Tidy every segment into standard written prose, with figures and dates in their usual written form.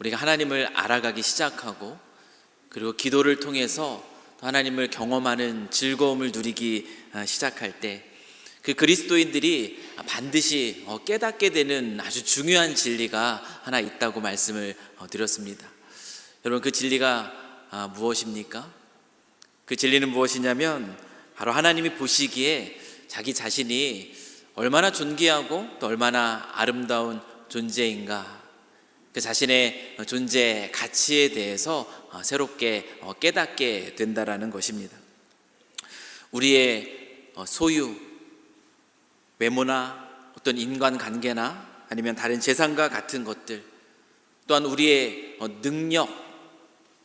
우리가 하나님을 알아가기 시작하고, 그리고 기도를 통해서 하나님을 경험하는 즐거움을 누리기 시작할 때, 그 그리스도인들이 반드시 깨닫게 되는 아주 중요한 진리가 하나 있다고 말씀을 드렸습니다. 여러분, 그 진리가 무엇입니까? 그 진리는 무엇이냐면 바로 하나님이 보시기에 자기 자신이 얼마나 존귀하고 또 얼마나 아름다운 존재인가, 그 자신의 존재 가치에 대해서 새롭게 깨닫게 된다라는 것입니다. 우리의 소유, 외모나 어떤 인간관계나 아니면 다른 재산과 같은 것들, 또한 우리의 능력,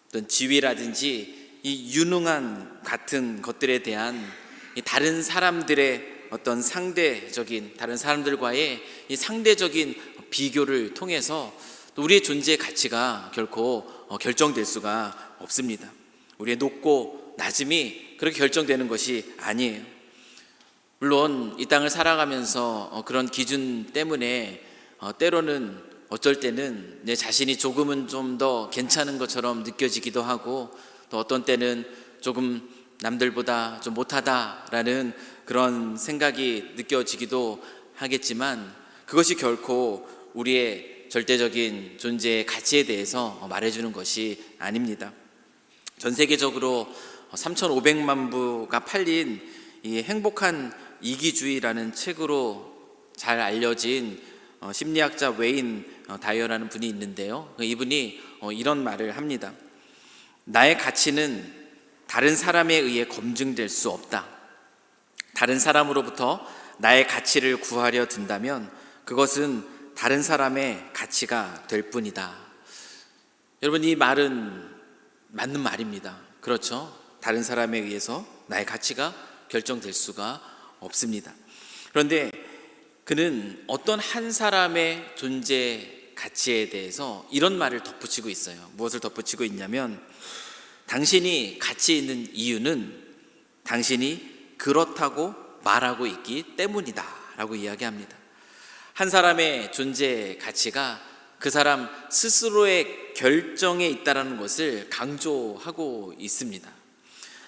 어떤 지위라든지 이 유능한 같은 것들에 대한 이 다른 사람들의 어떤 상대적인, 다른 사람들과의 이 상대적인 비교를 통해서 또 우리의 존재의 가치가 결코 결정될 수가 없습니다. 우리의 높고 낮음이 그렇게 결정되는 것이 아니에요. 물론 이 땅을 살아가면서 그런 기준 때문에 때로는 어쩔 때는 내 자신이 조금은 좀 더 괜찮은 것처럼 느껴지기도 하고, 또 어떤 때는 조금 남들보다 좀 못하다라는 그런 생각이 느껴지기도 하겠지만, 그것이 결코 우리의 절대적인 존재의 가치에 대해서 말해주는 것이 아닙니다. 전 세계적으로 3,500만 부가 팔린 이 행복한 이기주의라는 책으로 잘 알려진 심리학자 웨인 다이어라는 분이 있는데요, 이분이 이런 말을 합니다. 나의 가치는 다른 사람에 의해 검증될 수 없다. 다른 사람으로부터 나의 가치를 구하려 든다면 그것은 다른 사람의 가치가 될 뿐이다. 여러분, 이 말은 맞는 말입니다. 그렇죠? 다른 사람에 의해서 나의 가치가 결정될 수가 없습니다. 그런데 그는 어떤 한 사람의 존재 가치에 대해서 이런 말을 덧붙이고 있어요. 무엇을 덧붙이고 있냐면, 당신이 가치 있는 이유는 당신이 그렇다고 말하고 있기 때문이다 라고 이야기합니다. 한 사람의 존재 가치가 그 사람 스스로의 결정에 있다는 것을 강조하고 있습니다.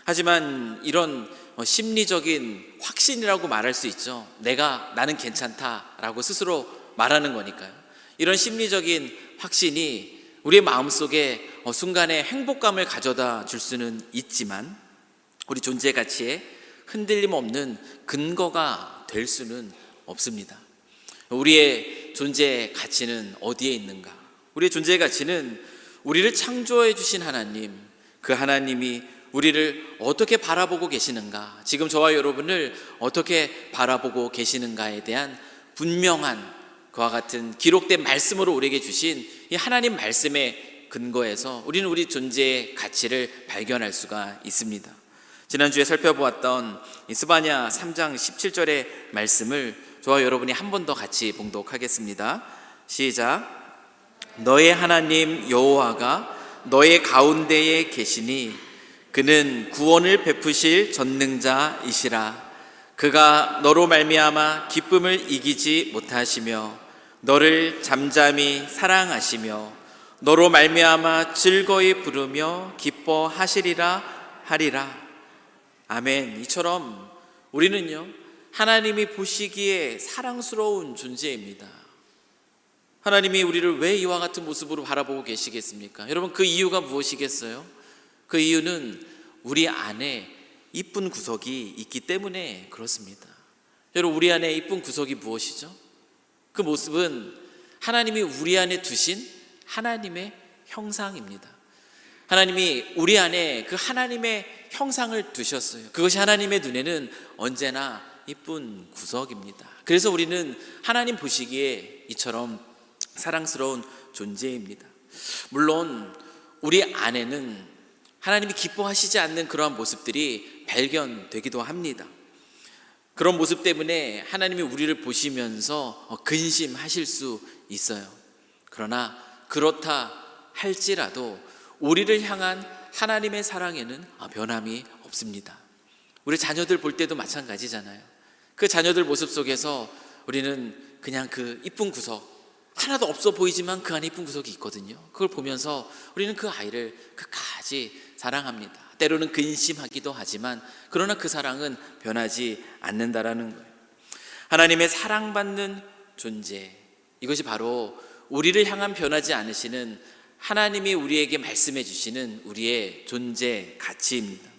하지만 이런 심리적인 확신이라고 말할 수 있죠. 나는 괜찮다라고 스스로 말하는 거니까요. 이런 심리적인 확신이 우리의 마음속에 순간에 행복감을 가져다 줄 수는 있지만, 우리 존재 가치에 흔들림 없는 근거가 될 수는 없습니다. 우리의 존재 가치는 어디에 있는가? 우리의 존재 가치는 우리를 창조해 주신 하나님, 그 하나님이 우리를 어떻게 바라보고 계시는가, 지금 저와 여러분을 어떻게 바라보고 계시는가에 대한 분명한 그와 같은 기록된 말씀으로 우리에게 주신 이 하나님 말씀의 근거에서 우리는 우리 존재의 가치를 발견할 수가 있습니다. 지난주에 살펴보았던 이 스바냐 3장 17절의 말씀을 저와 여러분이 한 번 더 같이 봉독하겠습니다. 시작. 너의 하나님 여호와가 너의 가운데에 계시니 그는 구원을 베푸실 전능자이시라. 그가 너로 말미암아 기쁨을 이기지 못하시며 너를 잠잠히 사랑하시며 너로 말미암아 즐거이 부르며 기뻐하시리라 하리라. 아멘. 이처럼 우리는요, 하나님이 보시기에 사랑스러운 존재입니다. 하나님이 우리를 왜 이와 같은 모습으로 바라보고 계시겠습니까? 여러분, 그 이유가 무엇이겠어요? 그 이유는 우리 안에 이쁜 구석이 있기 때문에 그렇습니다. 여러분, 우리 안에 이쁜 구석이 무엇이죠? 그 모습은 하나님이 우리 안에 두신 하나님의 형상입니다. 하나님이 우리 안에 그 하나님의 형상을 두셨어요. 그것이 하나님의 눈에는 언제나 이쁜 구석입니다. 그래서 우리는 하나님 보시기에 이처럼 사랑스러운 존재입니다. 물론 우리 안에는 하나님이 기뻐하시지 않는 그러한 모습들이 발견되기도 합니다. 그런 모습 때문에 하나님이 우리를 보시면서 근심하실 수 있어요. 그러나 그렇다 할지라도 우리를 향한 하나님의 사랑에는 변함이 없습니다. 우리 자녀들 볼 때도 마찬가지잖아요. 그 자녀들 모습 속에서 우리는 그냥 그 이쁜 구석, 하나도 없어 보이지만 그 안에 이쁜 구석이 있거든요. 그걸 보면서 우리는 그 아이를 끝까지 사랑합니다. 때로는 근심하기도 하지만 그러나 그 사랑은 변하지 않는다라는 거예요. 하나님의 사랑받는 존재, 이것이 바로 우리를 향한 변하지 않으시는 하나님이 우리에게 말씀해 주시는 우리의 존재 가치입니다.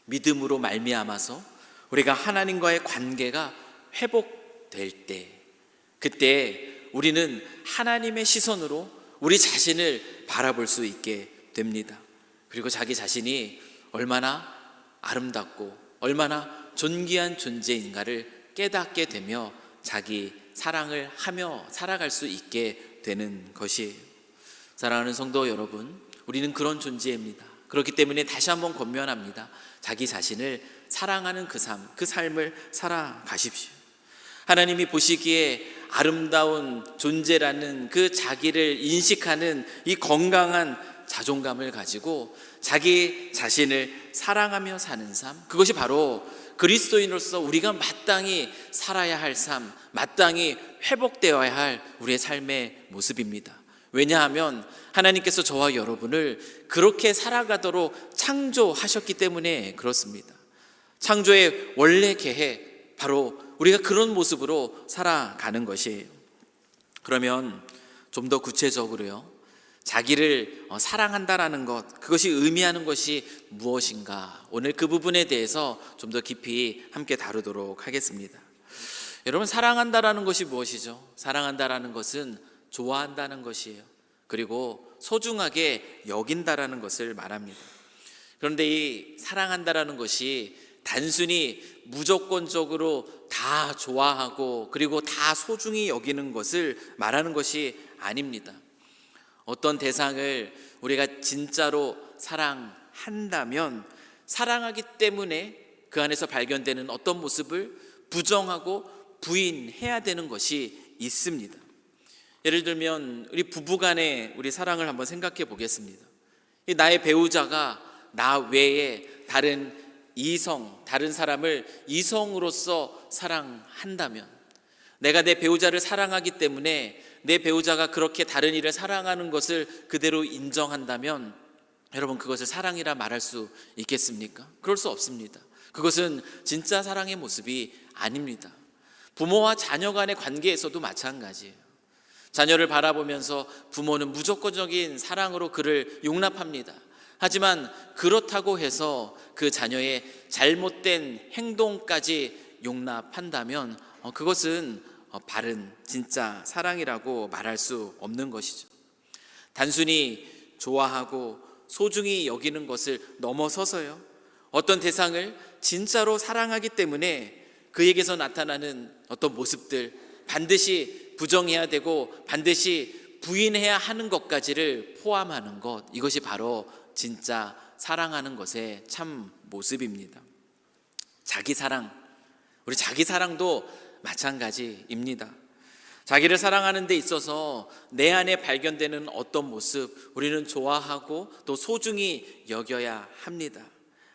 믿음으로 말미암아서 우리가 하나님과의 관계가 회복될 때, 그때 우리는 하나님의 시선으로 우리 자신을 바라볼 수 있게 됩니다. 그리고 자기 자신이 얼마나 아름답고 얼마나 존귀한 존재인가를 깨닫게 되며 자기 사랑을 하며 살아갈 수 있게 되는 것이에요. 사랑하는 성도 여러분, 우리는 그런 존재입니다. 그렇기 때문에 다시 한번 권면합니다. 자기 자신을 사랑하는 그 삶을 살아가십시오. 하나님이 보시기에 아름다운 존재라는 그 자기를 인식하는 이 건강한 자존감을 가지고 자기 자신을 사랑하며 사는 삶, 그것이 바로 그리스도인으로서 우리가 마땅히 살아야 할 삶, 마땅히 회복되어야 할 우리의 삶의 모습입니다. 왜냐하면 하나님께서 저와 여러분을 그렇게 살아가도록 창조하셨기 때문에 그렇습니다. 창조의 원래 계획, 바로 우리가 그런 모습으로 살아가는 것이에요. 그러면 좀 더 구체적으로요, 자기를 사랑한다라는 것, 그것이 의미하는 것이 무엇인가, 오늘 그 부분에 대해서 좀 더 깊이 함께 다루도록 하겠습니다. 여러분, 사랑한다라는 것이 무엇이죠? 사랑한다라는 것은 좋아한다는 것이에요. 그리고 소중하게 여긴다라는 것을 말합니다. 그런데 이 사랑한다라는 것이 단순히 무조건적으로 다 좋아하고 그리고 다 소중히 여기는 것을 말하는 것이 아닙니다. 어떤 대상을 우리가 진짜로 사랑한다면 사랑하기 때문에 그 안에서 발견되는 어떤 모습을 부정하고 부인해야 되는 것이 있습니다. 예를 들면 우리 부부간의 우리 사랑을 한번 생각해 보겠습니다. 나의 배우자가 나 외에 다른 이성, 다른 사람을 이성으로서 사랑한다면, 내가 내 배우자를 사랑하기 때문에 내 배우자가 그렇게 다른 이를 사랑하는 것을 그대로 인정한다면 여러분, 그것을 사랑이라 말할 수 있겠습니까? 그럴 수 없습니다. 그것은 진짜 사랑의 모습이 아닙니다. 부모와 자녀 간의 관계에서도 마찬가지예요. 자녀를 바라보면서 부모는 무조건적인 사랑으로 그를 용납합니다. 하지만 그렇다고 해서 그 자녀의 잘못된 행동까지 용납한다면 그것은 바른 진짜 사랑이라고 말할 수 없는 것이죠. 단순히 좋아하고 소중히 여기는 것을 넘어서서요, 어떤 대상을 진짜로 사랑하기 때문에 그에게서 나타나는 어떤 모습들, 반드시 부정해야 되고 반드시 부인해야 하는 것까지를 포함하는 것, 이것이 바로 진짜 사랑하는 것의 참 모습입니다. 자기 사랑, 우리 자기 사랑도 마찬가지입니다. 자기를 사랑하는 데 있어서 내 안에 발견되는 어떤 모습, 우리는 좋아하고 또 소중히 여겨야 합니다.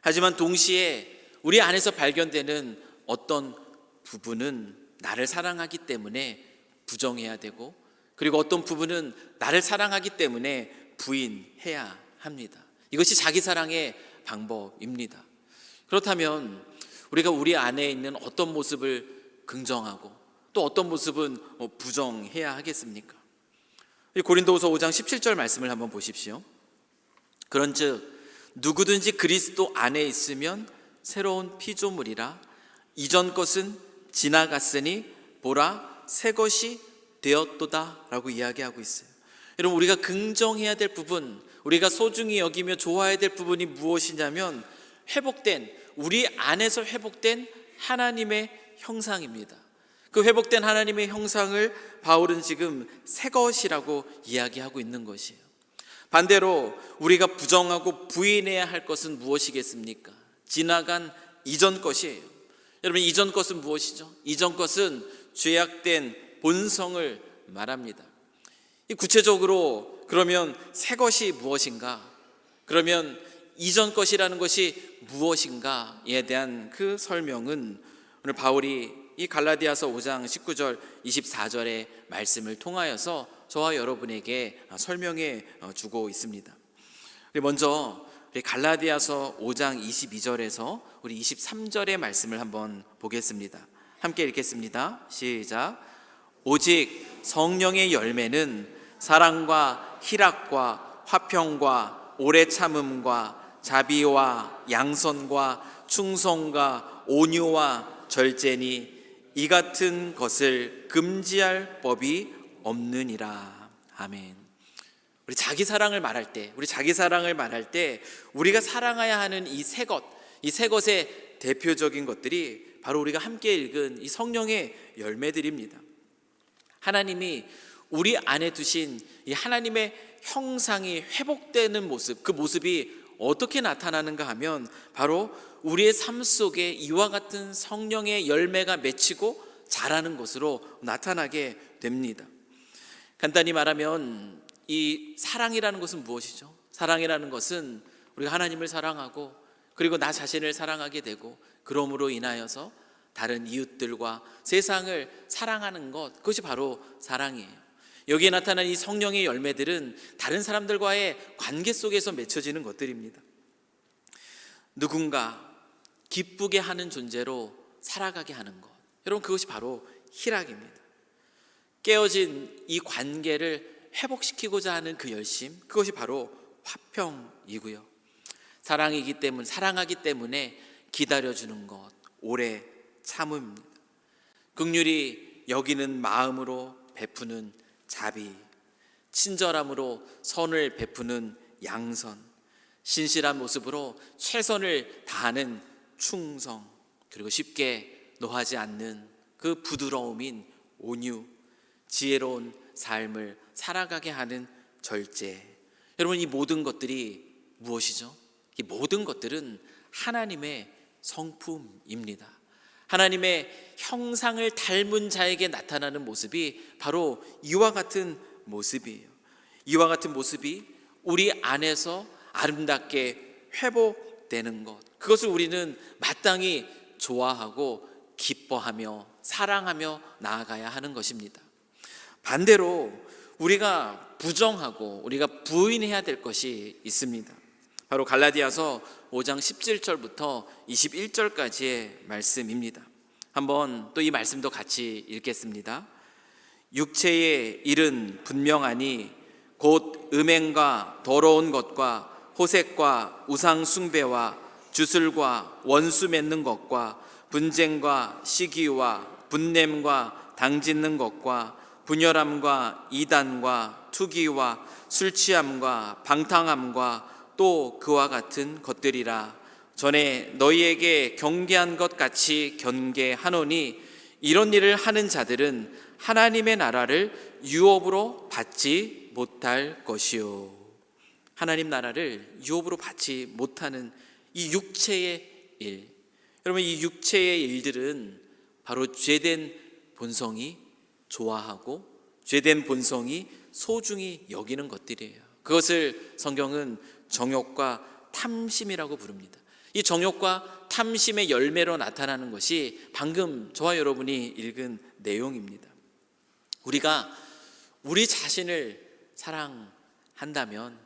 하지만 동시에 우리 안에서 발견되는 어떤 부분은 나를 사랑하기 때문에 부정해야 되고, 그리고 어떤 부분은 나를 사랑하기 때문에 부인해야 합니다. 이것이 자기 사랑의 방법입니다. 그렇다면 우리가 우리 안에 있는 어떤 모습을 긍정하고 또 어떤 모습은 부정해야 하겠습니까? 고린도후서 5장 17절 말씀을 한번 보십시오. 그런즉 누구든지 그리스도 안에 있으면 새로운 피조물이라, 이전 것은 지나갔으니 보라 새 것이 되었도다 라고 이야기하고 있어요. 여러분, 우리가 긍정해야 될 부분, 우리가 소중히 여기며 좋아해야 될 부분이 무엇이냐면 회복된, 우리 안에서 회복된 하나님의 형상입니다. 그 회복된 하나님의 형상을 바울은 지금 새 것이라고 이야기하고 있는 것이에요. 반대로 우리가 부정하고 부인해야 할 것은 무엇이겠습니까? 지나간 이전 것이에요. 여러분, 이전 것은 무엇이죠? 이전 것은 죄악된 본성을 말합니다. 구체적으로 그러면 새 것이 무엇인가? 그러면 이전 것이라는 것이 무엇인가에 대한 그 설명은 오늘 바울이 이 갈라디아서 5장 19절 24절의 말씀을 통하여서 저와 여러분에게 설명해 주고 있습니다. 먼저 우리 갈라디아서 5장 22절에서 우리 23절의 말씀을 한번 보겠습니다. 함께 읽겠습니다. 시작. 오직 성령의 열매는 사랑과 희락과 화평과 오래 참음과 자비와 양선과 충성과 온유와 절제니 이 같은 것을 금지할 법이 없느니라. 아멘. 우리 자기 사랑을 말할 때, 우리가 사랑해야 하는 이 세 것의 대표적인 것들이 바로 우리가 함께 읽은 이 성령의 열매들입니다. 하나님이 우리 안에 두신 이 하나님의 형상이 회복되는 모습, 그 모습이 어떻게 나타나는가 하면 바로 우리의 삶 속에 이와 같은 성령의 열매가 맺히고 자라는 것으로 나타나게 됩니다. 간단히 말하면 이 사랑이라는 것은 무엇이죠? 사랑이라는 것은 우리가 하나님을 사랑하고 그리고 나 자신을 사랑하게 되고 그러므로 인하여서 다른 이웃들과 세상을 사랑하는 것, 그것이 바로 사랑이에요. 여기에 나타난 이 성령의 열매들은 다른 사람들과의 관계 속에서 맺혀지는 것들입니다. 누군가 기쁘게 하는 존재로 살아가게 하는 것, 여러분 그것이 바로 희락입니다. 깨어진 이 관계를 회복시키고자 하는 그 열심, 그것이 바로 화평이고요. 사랑하기 때문에 기다려주는 것, 오래 참음입니다. 긍휼히 여기는 마음으로 베푸는 자비, 친절함으로 선을 베푸는 양선, 신실한 모습으로 최선을 다하는 충성, 그리고 쉽게 노하지 않는 그 부드러움인 온유, 지혜로운 삶을 살아가게 하는 절제. 여러분, 이 모든 것들이 무엇이죠? 이 모든 것들은 하나님의 성품입니다. 하나님의 형상을 닮은 자에게 나타나는 모습이 바로 이와 같은 모습이에요. 이와 같은 모습이 우리 안에서 아름답게 회복되는 것, 그것을 우리는 마땅히 좋아하고 기뻐하며 사랑하며 나아가야 하는 것입니다. 반대로 우리가 부정하고 우리가 부인해야 될 것이 있습니다. 바로 갈라디아서 5장 17절부터 21절까지의 말씀입니다. 한번 또 이 말씀도 같이 읽겠습니다. 육체의 일은 분명하니 곧 음행과 더러운 것과 호색과 우상 숭배와 주술과 원수 맺는 것과 분쟁과 시기와 분냄과 당짓는 것과 분열함과 이단과 투기와 술취함과 방탕함과 또 그와 같은 것들이라. 전에 너희에게 경계한 것 같이 경계하노니 이런 일을 하는 자들은 하나님의 나라를 유업으로 받지 못할 것이요. 하나님 나라를 유업으로 받지 못하는 이 육체의 일, 여러분 이 육체의 일들은 바로 죄된 본성이 좋아하고 죄된 본성이 소중히 여기는 것들이에요. 그것을 성경은 정욕과 탐심이라고 부릅니다. 이 정욕과 탐심의 열매로 나타나는 것이 방금 저와 여러분이 읽은 내용입니다. 우리가 우리 자신을 사랑한다면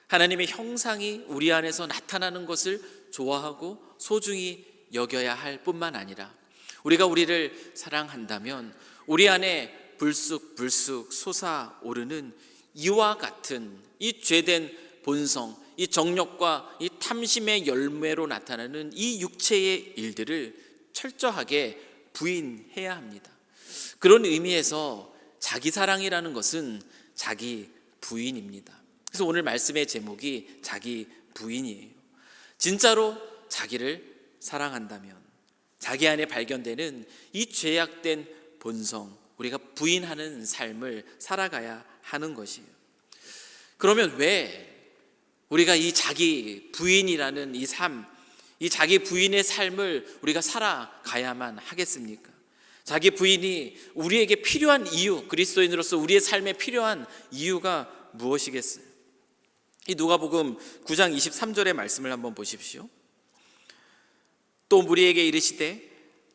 하나님의 형상이 우리 안에서 나타나는 것을 좋아하고 소중히 여겨야 할 뿐만 아니라 우리가 우리를 사랑한다면 우리 안에 불쑥 솟아오르는 이와 같은 이 죄된 본성, 이 정욕과 이 탐심의 열매로 나타나는 이 육체의 일들을 철저하게 부인해야 합니다. 그런 의미에서 자기 사랑이라는 것은 자기 부인입니다. 그래서 오늘 말씀의 제목이 자기 부인이에요. 진짜로 자기를 사랑한다면 자기 안에 발견되는 이 죄악된 본성, 우리가 부인하는 삶을 살아가야 하는 것이에요. 그러면 왜 우리가 이 자기 부인이라는 이 삶, 이 자기 부인의 삶을 우리가 살아가야만 하겠습니까? 자기 부인이 우리에게 필요한 이유, 그리스도인으로서 우리의 삶에 필요한 이유가 무엇이겠어요? 이 누가복음 9장 23절의 말씀을 한번 보십시오. 또 무리에게 이르시되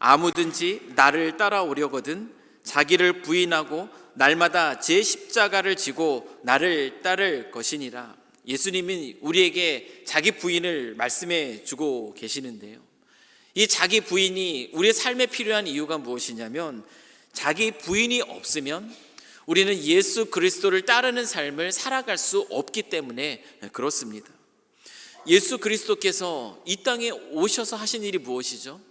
아무든지 나를 따라오려거든 자기를 부인하고 날마다 제 십자가를 지고 나를 따를 것이니라. 예수님은 우리에게 자기 부인을 말씀해 주고 계시는데요, 이 자기 부인이 우리의 삶에 필요한 이유가 무엇이냐면, 자기 부인이 없으면 우리는 예수 그리스도를 따르는 삶을 살아갈 수 없기 때문에 그렇습니다. 예수 그리스도께서 이 땅에 오셔서 하신 일이 무엇이죠?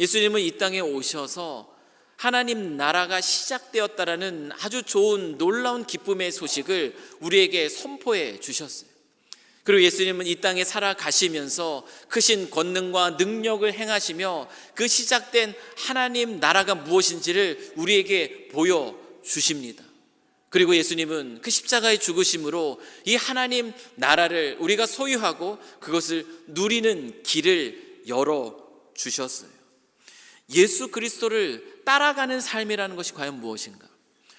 예수님은 이 땅에 오셔서 하나님 나라가 시작되었다라는 아주 좋은 놀라운 기쁨의 소식을 우리에게 선포해 주셨어요. 그리고 예수님은 이 땅에 살아가시면서 크신 권능과 능력을 행하시며 그 시작된 하나님 나라가 무엇인지를 우리에게 보여주십니다. 그리고 예수님은 그 십자가의 죽으심으로 이 하나님 나라를 우리가 소유하고 그것을 누리는 길을 열어주셨어요. 예수 그리스도를 따라가는 삶이라는 것이 과연 무엇인가?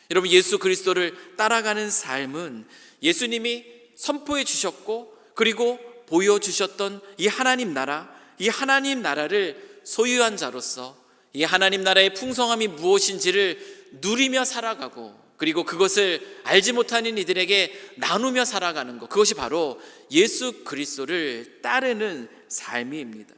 여러분, 예수 그리스도를 따라가는 삶은 예수님이 선포해 주셨고 그리고 보여주셨던 이 하나님 나라를 소유한 자로서 이 하나님 나라의 풍성함이 무엇인지를 누리며 살아가고, 그리고 그것을 알지 못하는 이들에게 나누며 살아가는 것, 그것이 바로 예수 그리스도를 따르는 삶입니다.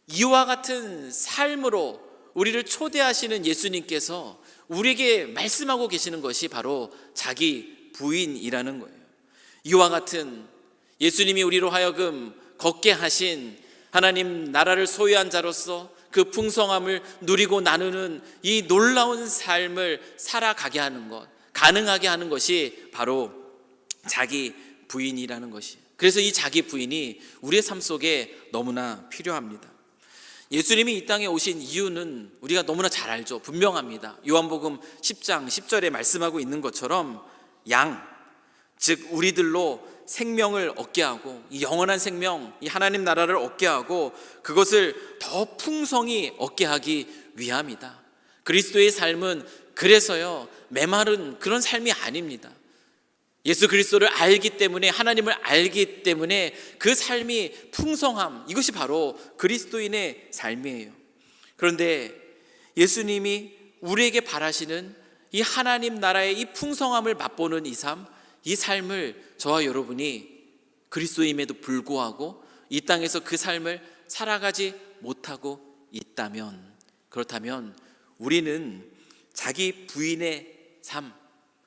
이와 같은 삶으로 우리를 초대하시는 예수님께서 우리에게 말씀하고 계시는 것이 바로 자기 부인이라는 거예요. 이와 같은 예수님이 우리로 하여금 걷게 하신 하나님 나라를 소유한 자로서 그 풍성함을 누리고 나누는 이 놀라운 삶을 살아가게 하는 것, 가능하게 하는 것이 바로 자기 부인이라는 것이에요. 그래서 이 자기 부인이 우리의 삶 속에 너무나 필요합니다. 예수님이 이 땅에 오신 이유는 우리가 너무나 잘 알죠. 분명합니다. 요한복음 10장 10절에 말씀하고 있는 것처럼 즉 우리들로 생명을 얻게 하고, 이 영원한 생명, 이 하나님 나라를 얻게 하고 그것을 더 풍성히 얻게 하기 위함이다. 그리스도의 삶은 그래서요, 메마른 그런 삶이 아닙니다. 예수 그리스도를 알기 때문에, 하나님을 알기 때문에 그 삶이 풍성함, 이것이 바로 그리스도인의 삶이에요. 그런데 예수님이 우리에게 바라시는 이 하나님 나라의 이 풍성함을 맛보는 이 삶을 저와 여러분이 그리스도임에도 불구하고 이 땅에서 그 삶을 살아가지 못하고 있다면, 그렇다면 우리는 자기 부인의 삶,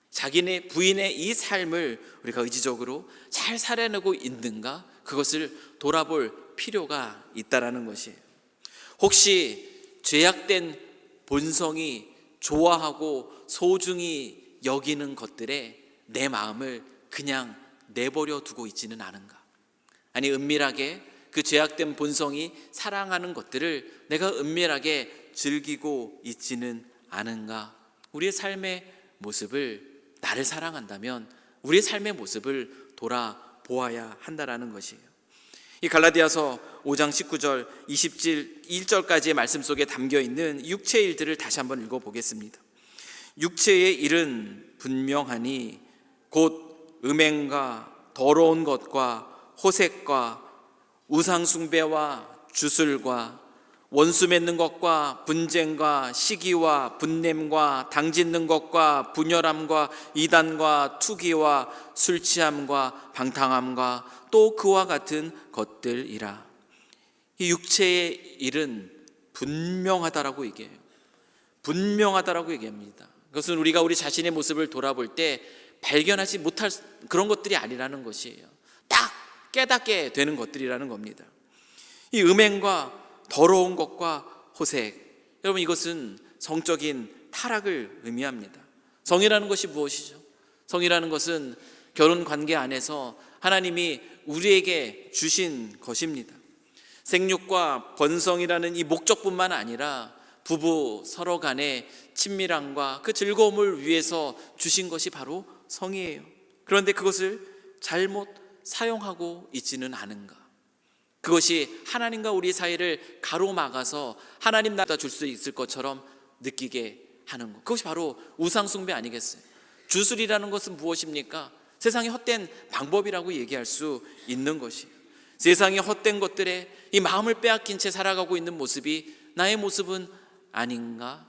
자기네 부인의 이 삶을 우리가 의지적으로 잘 살아내고 있는가, 그것을 돌아볼 필요가 있다라는 것이에요. 혹시 죄악된 본성이 좋아하고 소중히 여기는 것들에 내 마음을 그냥 내버려 두고 있지는 않은가? 아니, 은밀하게 그 죄악된 본성이 사랑하는 것들을 내가 은밀하게 즐기고 있지는 않은가? 우리의 삶의 모습을, 나를 사랑한다면 우리의 삶의 모습을 돌아보아야 한다라는 것이에요. 이 갈라디아서 5장 19절 21절까지의 말씀 속에 담겨있는 육체의 일들을 다시 한번 읽어보겠습니다. 육체의 일은 분명하니 곧 음행과 더러운 것과 호색과 우상숭배와 주술과 원수 맺는 것과 분쟁과 시기와 분냄과 당짓는 것과 분열함과 이단과 투기와 술취함과 방탕함과 또 그와 같은 것들이라. 이 육체의 일은 분명하다라고 얘기해요. 분명하다라고 얘기합니다. 그것은 우리가 우리 자신의 모습을 돌아볼 때 발견하지 못할 그런 것들이 아니라는 것이에요. 딱 깨닫게 되는 것들이라는 겁니다. 이 음행과 더러운 것과 호색, 여러분, 이것은 성적인 타락을 의미합니다. 성이라는 것이 무엇이죠? 성이라는 것은 결혼 관계 안에서 하나님이 우리에게 주신 것입니다. 생육과 번성이라는 이 목적뿐만 아니라 부부 서로 간의 친밀함과 그 즐거움을 위해서 주신 것이 바로 성이에요. 그런데 그것을 잘못 사용하고 있지는 않은가? 그것이 하나님과 우리 사이를 가로막아서 하나님 나라 줄 수 있을 것처럼 느끼게 하는 것, 그것이 바로 우상숭배 아니겠어요? 주술이라는 것은 무엇입니까? 세상의 헛된 방법이라고 얘기할 수 있는 것이에요. 세상의 헛된 것들에 이 마음을 빼앗긴 채 살아가고 있는 모습이 나의 모습은 아닌가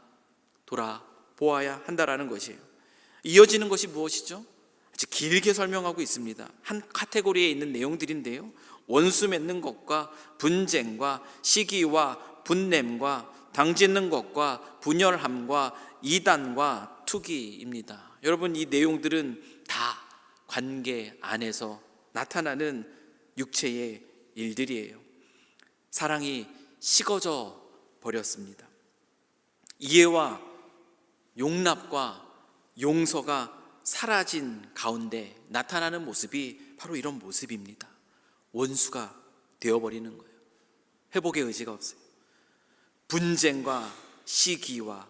돌아보아야 한다라는 것이에요. 이어지는 것이 무엇이죠? 아주 길게 설명하고 있습니다. 한 카테고리에 있는 내용들인데요, 원수 맺는 것과 분쟁과 시기와 분냄과 당짓는 것과 분열함과 이단과 투기입니다. 여러분, 이 내용들은 다 관계 안에서 나타나는 육체의 일들이에요. 사랑이 식어져 버렸습니다. 이해와 용납과 용서가 사라진 가운데 나타나는 모습이 바로 이런 모습입니다. 원수가 되어버리는 거예요. 회복의 의지가 없어요. 분쟁과 시기와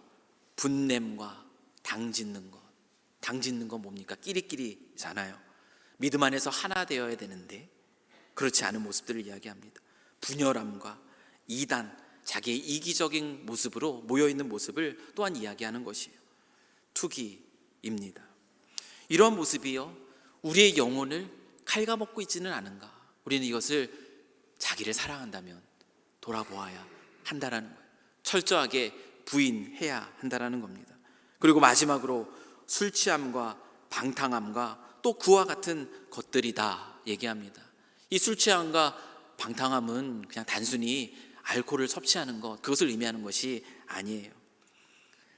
분냄과 당짓는 것. 당짓는 건 뭡니까? 끼리끼리잖아요. 믿음 안에서 하나 되어야 되는데 그렇지 않은 모습들을 이야기합니다. 분열함과 이단, 자기의 이기적인 모습으로 모여있는 모습을 또한 이야기하는 것이에요. 투기입니다. 이러한 모습이요, 우리의 영혼을 갉아먹고 있지는 않은가? 우리는 이것을 자기를 사랑한다면 돌아보아야 한다라는 거예요. 철저하게 부인해야 한다라는 겁니다. 그리고 마지막으로 술 취함과 방탕함과 또 그와 같은 것들이다 얘기합니다. 이 술 취함과 방탕함은 그냥 단순히 알코올을 섭취하는 것, 그것을 의미하는 것이 아니에요.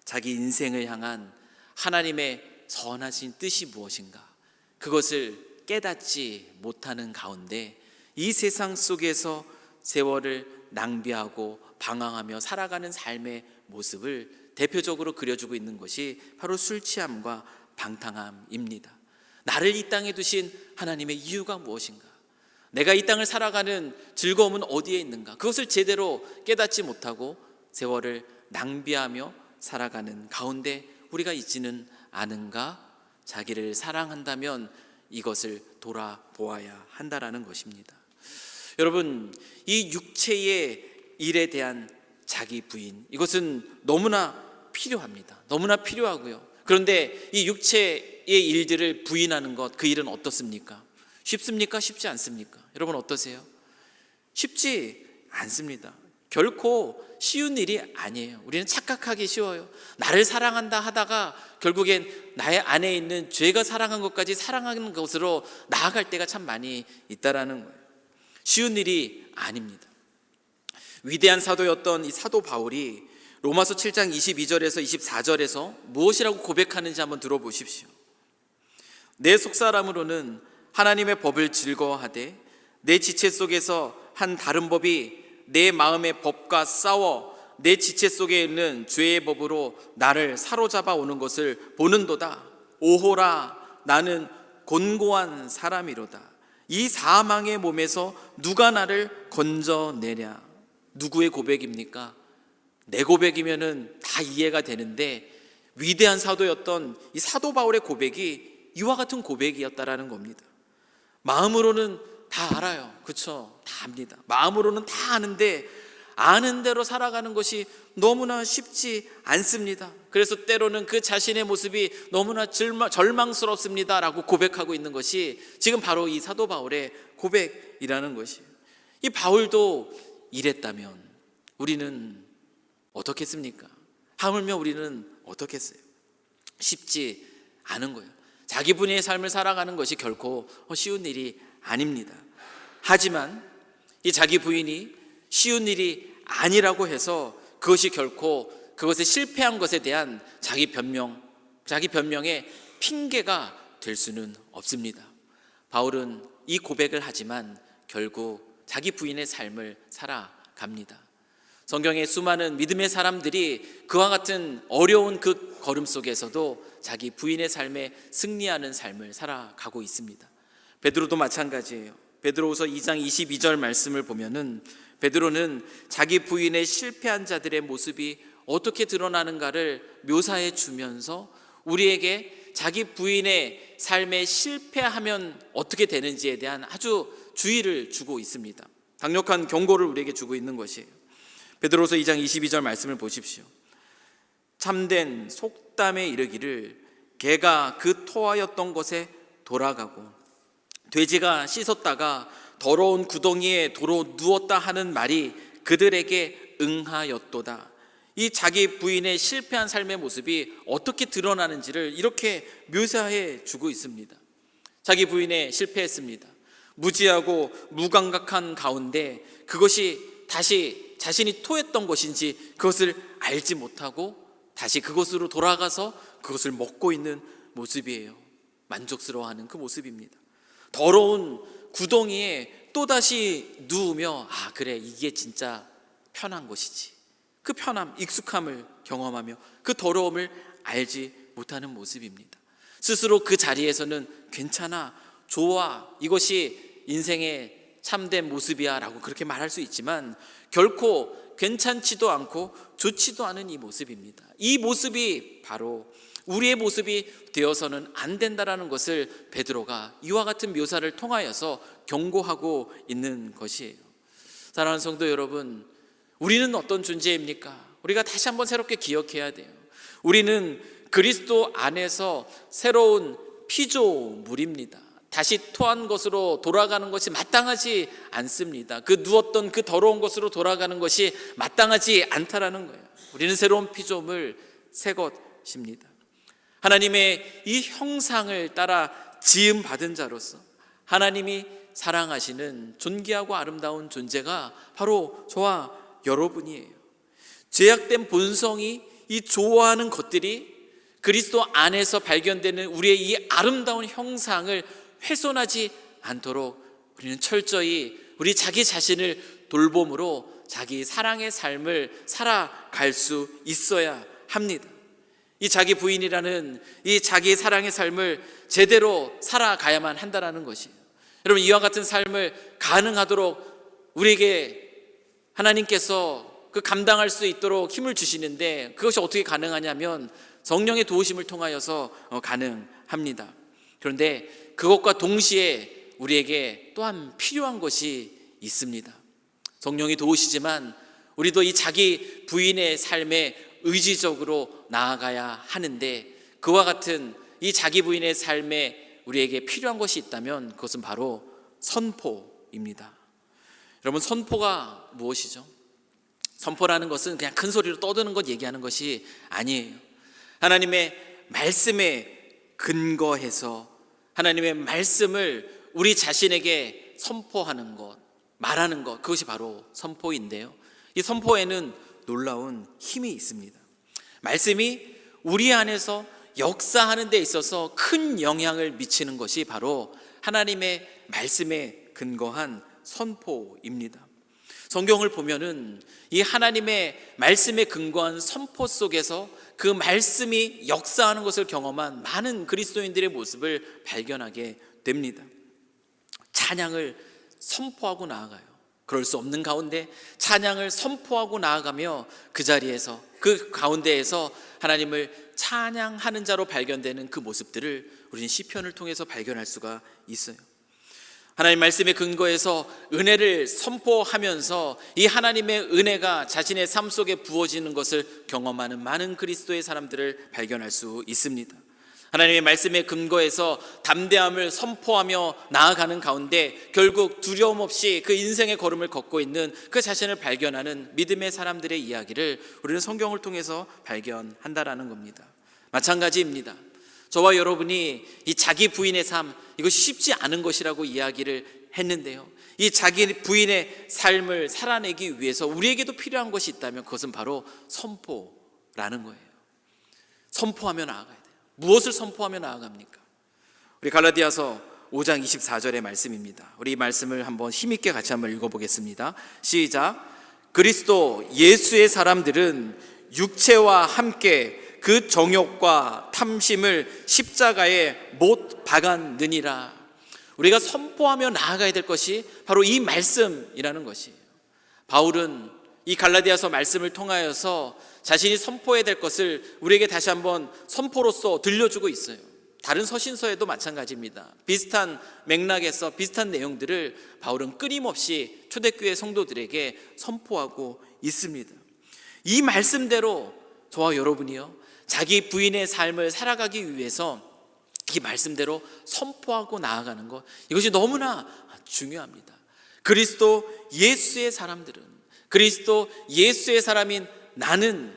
자기 인생을 향한 하나님의 선하신 뜻이 무엇인가, 그것을 깨닫지 못하는 가운데 이 세상 속에서 세월을 낭비하고 방황하며 살아가는 삶의 모습을 대표적으로 그려주고 있는 것이 바로 술 취함과 방탕함입니다. 나를 이 땅에 두신 하나님의 이유가 무엇인가? 내가 이 땅을 살아가는 즐거움은 어디에 있는가? 그것을 제대로 깨닫지 못하고 세월을 낭비하며 살아가는 가운데 우리가 있지는 않은가? 자기를 사랑한다면 이것을 돌아보아야 한다라는 것입니다. 여러분, 이 육체의 일에 대한 자기 부인, 이것은 너무나 필요합니다. 너무나 필요하고요. 그런데 이 육체의 일들을 부인하는 것, 그 일은 어떻습니까? 쉽습니까? 쉽지 않습니까? 여러분 어떠세요? 쉽지 않습니다. 결코 쉬운 일이 아니에요. 우리는 착각하기 쉬워요. 나를 사랑한다 하다가 결국엔 나의 안에 있는 죄가 사랑한 것까지 사랑하는 것으로 나아갈 때가 참 많이 있다라는 거예요. 쉬운 일이 아닙니다. 위대한 사도였던 이 사도 바울이 로마서 7장 22절에서 24절에서 무엇이라고 고백하는지 한번 들어보십시오. 내 속사람으로는 하나님의 법을 즐거워하되 내 지체 속에서 한 다른 법이 내 마음의 법과 싸워 내 지체 속에 있는 죄의 법으로 나를 사로잡아 오는 것을 보는도다. 오호라, 나는 곤고한 사람이로다. 이 사망의 몸에서 누가 나를 건져내랴. 누구의 고백입니까? 내 고백이면은 다 이해가 되는데 위대한 사도였던 이 사도 바울의 고백이 이와 같은 고백이었다라는 겁니다. 마음으로는 다 알아요. 그렇죠? 다 압니다. 마음으로는 다 아는데 아는 대로 살아가는 것이 너무나 쉽지 않습니다. 그래서 때로는 그 자신의 모습이 너무나 절망스럽습니다라고 고백하고 있는 것이 지금 바로 이 사도 바울의 고백이라는 것이에요. 이 바울도 이랬다면 우리는 어떻겠습니까? 하물며 우리는 어떻겠어요? 쉽지 않은 거예요. 자기 분의 삶을 살아가는 것이 결코 쉬운 일이 아닙니다. 하지만 이 자기 부인이 쉬운 일이 아니라고 해서 그것이 결코 그것에 실패한 것에 대한 자기 변명의 핑계가 될 수는 없습니다. 바울은 이 고백을 하지만 결국 자기 부인의 삶을 살아갑니다. 성경의 수많은 믿음의 사람들이 그와 같은 어려운 그 걸음 속에서도 자기 부인의 삶에 승리하는 삶을 살아가고 있습니다. 베드로도 마찬가지예요. 베드로후서 2장 22절 말씀을 보면은 베드로는 자기 부인의 실패한 자들의 모습이 어떻게 드러나는가를 묘사해 주면서 우리에게 자기 부인의 삶에 실패하면 어떻게 되는지에 대한 아주 주의를 주고 있습니다. 강력한 경고를 우리에게 주고 있는 것이에요. 베드로후서 2장 22절 말씀을 보십시오. 참된 속담에 이르기를 개가 그 토하였던 곳에 돌아가고 돼지가 씻었다가 더러운 구덩이에 도로 누웠다 하는 말이 그들에게 응하였도다. 이 자기 부인의 실패한 삶의 모습이 어떻게 드러나는지를 이렇게 묘사해 주고 있습니다. 자기 부인에 실패했습니다. 무지하고 무감각한 가운데 그것이 다시 자신이 토했던 것인지 그것을 알지 못하고 다시 그곳으로 돌아가서 그것을 먹고 있는 모습이에요. 만족스러워하는 그 모습입니다. 더러운 구덩이에 또다시 누우며 그래, 이게 진짜 편한 것이지. 그 편함, 익숙함을 경험하며 그 더러움을 알지 못하는 모습입니다. 스스로 그 자리에서는 괜찮아, 좋아, 이것이 인생의 참된 모습이야 라고 그렇게 말할 수 있지만 결코 괜찮지도 않고 좋지도 않은 이 모습입니다. 이 모습이 바로 우리의 모습이 되어서는 안 된다라는 것을 베드로가 이와 같은 묘사를 통하여서 경고하고 있는 것이에요. 사랑하는 성도 여러분, 우리는 어떤 존재입니까? 우리가 다시 한번 새롭게 기억해야 돼요. 우리는 그리스도 안에서 새로운 피조물입니다. 다시 토한 것으로 돌아가는 것이 마땅하지 않습니다. 그 누웠던 그 더러운 것으로 돌아가는 것이 마땅하지 않다라는 거예요. 우리는 새로운 피조물, 새 것입니다. 하나님의 이 형상을 따라 지음받은 자로서 하나님이 사랑하시는 존귀하고 아름다운 존재가 바로 저와 여러분이에요. 죄악된 본성이, 이 좋아하는 것들이 그리스도 안에서 발견되는 우리의 이 아름다운 형상을 훼손하지 않도록 우리는 철저히 우리 자기 자신을 돌봄으로 자기 사랑의 삶을 살아갈 수 있어야 합니다. 이 자기 부인이라는 이 자기 사랑의 삶을 제대로 살아가야만 한다는 것이에요. 여러분, 이와 같은 삶을 가능하도록 우리에게 하나님께서 그 감당할 수 있도록 힘을 주시는데 그것이 어떻게 가능하냐면 성령의 도우심을 통하여서 가능합니다. 그런데 그것과 동시에 우리에게 또한 필요한 것이 있습니다. 성령이 도우시지만 우리도 이 자기 부인의 삶에 의지적으로 나아가야 하는데 그와 같은 이 자기 부인의 삶에 우리에게 필요한 것이 있다면 그것은 바로 선포입니다. 여러분, 선포가 무엇이죠? 선포라는 것은 그냥 큰 소리로 떠드는 것 얘기하는 것이 아니에요. 하나님의 말씀에 근거해서 하나님의 말씀을 우리 자신에게 선포하는 것, 말하는 것, 그것이 바로 선포인데요. 이 선포에는 놀라운 힘이 있습니다. 말씀이 우리 안에서 역사하는 데 있어서 큰 영향을 미치는 것이 바로 하나님의 말씀에 근거한 선포입니다. 성경을 보면은 이 하나님의 말씀에 근거한 선포 속에서 그 말씀이 역사하는 것을 경험한 많은 그리스도인들의 모습을 발견하게 됩니다. 찬양을 선포하고 나아가요. 그럴 수 없는 가운데 찬양을 선포하고 나아가며 그 자리에서, 그 가운데에서 하나님을 찬양하는 자로 발견되는 그 모습들을 우리는 시편을 통해서 발견할 수가 있어요. 하나님 말씀의 근거에서 은혜를 선포하면서 이 하나님의 은혜가 자신의 삶 속에 부어지는 것을 경험하는 많은 그리스도의 사람들을 발견할 수 있습니다. 하나님의 말씀의 근거에서 담대함을 선포하며 나아가는 가운데 결국 두려움 없이 그 인생의 걸음을 걷고 있는 그 자신을 발견하는 믿음의 사람들의 이야기를 우리는 성경을 통해서 발견한다라는 겁니다. 마찬가지입니다. 저와 여러분이 이 자기 부인의 삶, 이거 쉽지 않은 것이라고 이야기를 했는데요. 이 자기 부인의 삶을 살아내기 위해서 우리에게도 필요한 것이 있다면 그것은 바로 선포라는 거예요. 선포하며 나아가야 돼요. 무엇을 선포하며 나아갑니까? 우리 갈라디아서 5장 24절의 말씀입니다. 우리 이 말씀을 한번 힘있게 같이 한번 읽어보겠습니다. 시작. 그리스도 예수의 사람들은 육체와 함께 그 정욕과 탐심을 십자가에 못 박았느니라. 우리가 선포하며 나아가야 될 것이 바로 이 말씀이라는 것이에요. 바울은 이 갈라디아서 말씀을 통하여서 자신이 선포해야 될 것을 우리에게 다시 한번 선포로서 들려주고 있어요. 다른 서신서에도 마찬가지입니다. 비슷한 맥락에서 비슷한 내용들을 바울은 끊임없이 초대교회 성도들에게 선포하고 있습니다. 이 말씀대로 저와 여러분이요, 자기 부인의 삶을 살아가기 위해서 이 말씀대로 선포하고 나아가는 것, 이것이 너무나 중요합니다. 그리스도 예수의 사람들은, 그리스도 예수의 사람인 나는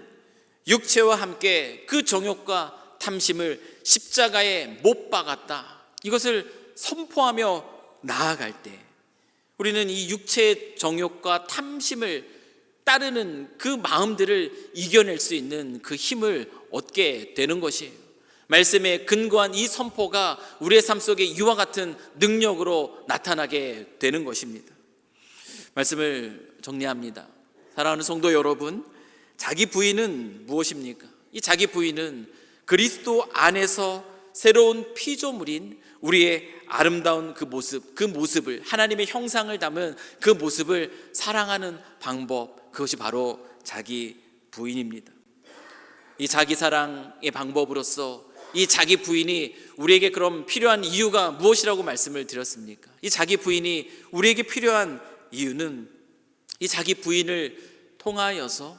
육체와 함께 그 정욕과 탐심을 십자가에 못 박았다. 이것을 선포하며 나아갈 때 우리는 이 육체의 정욕과 탐심을 따르는 그 마음들을 이겨낼 수 있는 그 힘을 얻게 되는 것이에요. 말씀에 근거한 이 선포가 우리의 삶 속에 이와 같은 능력으로 나타나게 되는 것입니다. 말씀을 정리합니다. 사랑하는 성도 여러분, 자기 부인은 무엇입니까? 이 자기 부인은 그리스도 안에서 새로운 피조물인 우리의 아름다운 그 모습을, 하나님의 형상을 담은 그 모습을 사랑하는 방법, 그것이 바로 자기 부인입니다. 이 자기 사랑의 방법으로서 이 자기 부인이 우리에게 그럼 필요한 이유가 무엇이라고 말씀을 드렸습니까? 이 자기 부인이 우리에게 필요한 이유는 이 자기 부인을 통하여서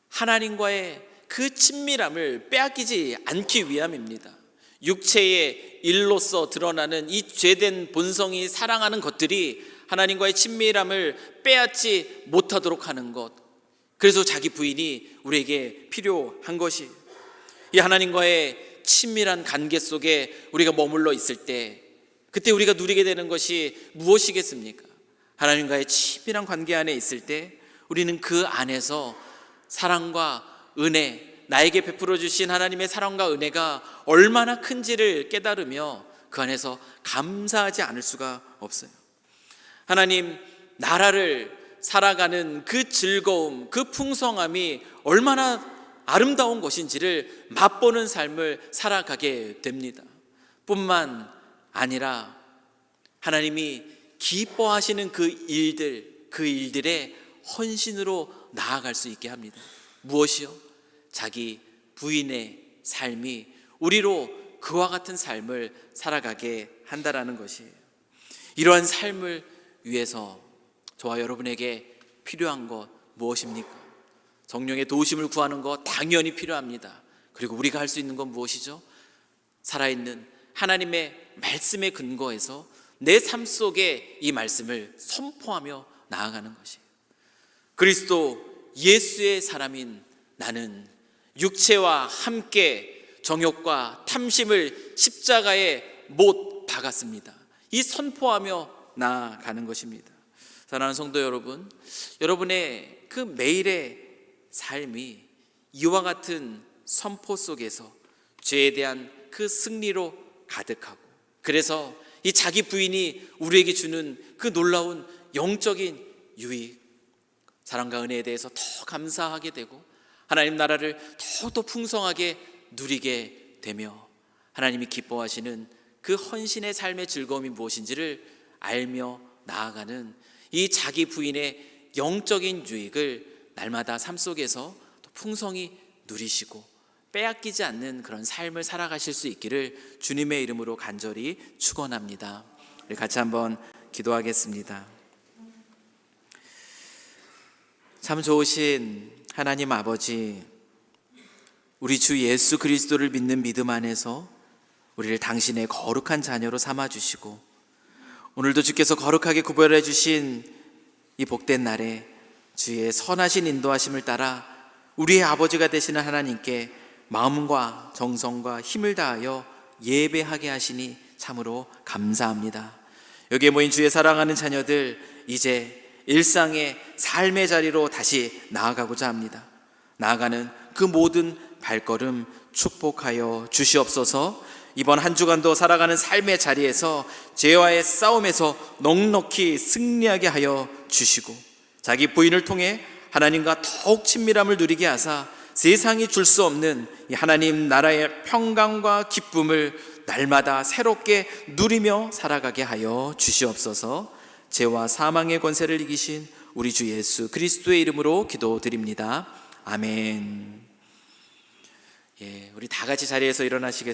하나님과의 그 친밀함을 빼앗기지 않기 위함입니다. 육체의 일로서 드러나는 이 죄된 본성이 사랑하는 것들이 하나님과의 친밀함을 빼앗지 못하도록 하는 것, 그래서 자기 부인이 우리에게 필요한 것이, 이 하나님과의 친밀한 관계 속에 우리가 머물러 있을 때 그때 우리가 누리게 되는 것이 무엇이겠습니까? 하나님과의 친밀한 관계 안에 있을 때 우리는 그 안에서 사랑과 은혜, 나에게 베풀어 주신 하나님의 사랑과 은혜가 얼마나 큰지를 깨달으며 그 안에서 감사하지 않을 수가 없어요. 하나님 나라를 살아가는 그 즐거움, 그 풍성함이 얼마나 아름다운 것인지를 맛보는 삶을 살아가게 됩니다. 뿐만 아니라 하나님이 기뻐하시는 그 일들의 헌신으로 나아갈 수 있게 합니다. 무엇이요? 자기 부인의 삶이 우리로 그와 같은 삶을 살아가게 한다라는 것이에요. 이러한 삶을 위해서 저와 여러분에게 필요한 것 무엇입니까? 성령의 도우심을 구하는 것 당연히 필요합니다. 그리고 우리가 할 수 있는 건 무엇이죠? 살아있는 하나님의 말씀에 근거해서 내 삶 속에 이 말씀을 선포하며 나아가는 것이에요. 그리스도 예수의 사람인 나는 육체와 함께 정욕과 탐심을 십자가에 못 박았습니다. 이 선포하며 나아가는 것입니다. 사랑하는 성도 여러분, 여러분의 그 매일의 삶이 이와 같은 선포 속에서 죄에 대한 그 승리로 가득하고, 그래서 이 자기 부인이 우리에게 주는 그 놀라운 영적인 유익, 사랑과 은혜에 대해서 더 감사하게 되고 하나님 나라를 더더 풍성하게 누리게 되며 하나님이 기뻐하시는 그 헌신의 삶의 즐거움이 무엇인지를 알며 나아가는 이 자기 부인의 영적인 유익을 날마다 삶 속에서 또 풍성히 누리시고 빼앗기지 않는 그런 삶을 살아가실 수 있기를 주님의 이름으로 간절히 축원합니다. 우리 같이 한번 기도하겠습니다. 참 좋으신 하나님 아버지, 우리 주 예수 그리스도를 믿는 믿음 안에서 우리를 당신의 거룩한 자녀로 삼아주시고 오늘도 주께서 거룩하게 구별해 주신 이 복된 날에 주의 선하신 인도하심을 따라 우리의 아버지가 되시는 하나님께 마음과 정성과 힘을 다하여 예배하게 하시니 참으로 감사합니다. 여기에 모인 주의 사랑하는 자녀들, 이제 일상의 삶의 자리로 다시 나아가고자 합니다. 나아가는 그 모든 발걸음 축복하여 주시옵소서. 이번 한 주간도 살아가는 삶의 자리에서 죄와의 싸움에서 넉넉히 승리하게 하여 주시고 자기 부인을 통해 하나님과 더욱 친밀함을 누리게 하사 세상이 줄 수 없는 이 하나님 나라의 평강과 기쁨을 날마다 새롭게 누리며 살아가게 하여 주시옵소서. 죄와 사망의 권세를 이기신 우리 주 예수 그리스도의 이름으로 기도드립니다. 아멘. 우리 다 같이 자리에서 일어나시겠습니다.